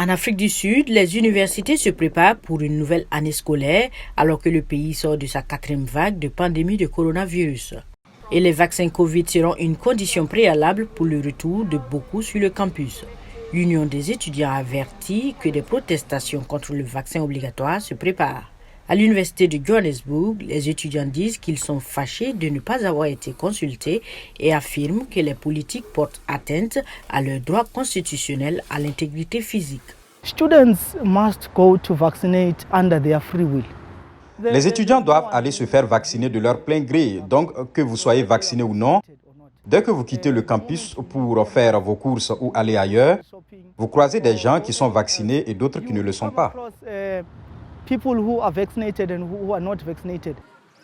En Afrique du Sud, les universités se préparent pour une nouvelle année scolaire alors que le pays sort de sa 4e vague de pandémie de coronavirus. Et les vaccins Covid seront une condition préalable pour le retour de beaucoup sur le campus. L'Union des étudiants avertit que des protestations contre le vaccin obligatoire se préparent. À l'université de Johannesburg, les étudiants disent qu'ils sont fâchés de ne pas avoir été consultés et affirment que les politiques portent atteinte à leur droit constitutionnel à l'intégrité physique. Les étudiants doivent aller se faire vacciner de leur plein gré, donc que vous soyez vacciné ou non. Dès que vous quittez le campus pour faire vos courses ou aller ailleurs, vous croisez des gens qui sont vaccinés et d'autres qui ne le sont pas.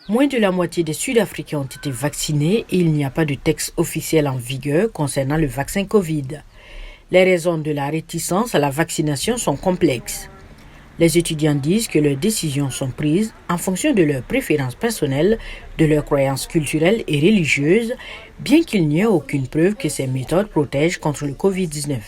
Moins de la moitié des Sud-Africains ont été vaccinés et il n'y a pas de texte officiel en vigueur concernant le vaccin Covid. Les raisons de la réticence à la vaccination sont complexes. Les étudiants disent que leurs décisions sont prises en fonction de leurs préférences personnelles, de leurs croyances culturelles et religieuses, bien qu'il n'y ait aucune preuve que ces méthodes protègent contre le Covid-19.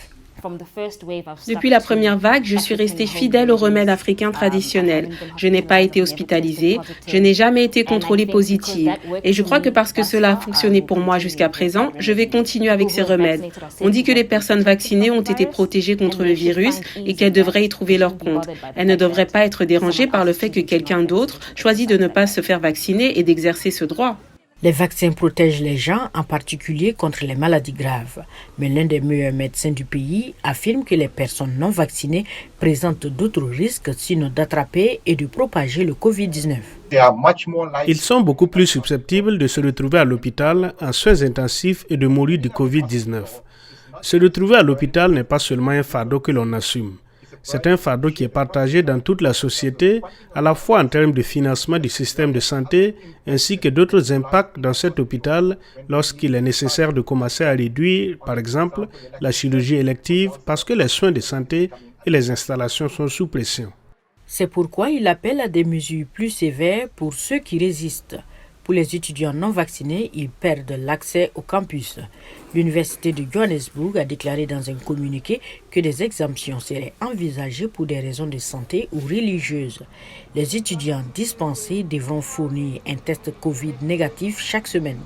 Depuis la première vague, je suis restée fidèle aux remèdes africains traditionnels. Je n'ai pas été hospitalisée, je n'ai jamais été contrôlée positive. Et je crois que parce que cela a fonctionné pour moi jusqu'à présent, je vais continuer avec ces remèdes. On dit que les personnes vaccinées ont été protégées contre le virus et qu'elles devraient y trouver leur compte. Elles ne devraient pas être dérangées par le fait que quelqu'un d'autre choisit de ne pas se faire vacciner et d'exercer ce droit. Les vaccins protègent les gens, en particulier contre les maladies graves. Mais l'un des meilleurs médecins du pays affirme que les personnes non vaccinées présentent d'autres risques, sinon d'attraper et de propager le Covid-19. Ils sont beaucoup plus susceptibles de se retrouver à l'hôpital en soins intensifs et de mourir du Covid-19. Se retrouver à l'hôpital n'est pas seulement un fardeau que l'on assume. C'est un fardeau qui est partagé dans toute la société, à la fois en termes de financement du système de santé, ainsi que d'autres impacts dans cet hôpital lorsqu'il est nécessaire de commencer à réduire, par exemple, la chirurgie élective parce que les soins de santé et les installations sont sous pression. C'est pourquoi il appelle à des mesures plus sévères pour ceux qui résistent. Pour les étudiants non vaccinés, ils perdent l'accès au campus. L'université de Johannesburg a déclaré dans un communiqué que des exemptions seraient envisagées pour des raisons de santé ou religieuses. Les étudiants dispensés devront fournir un test Covid négatif chaque semaine.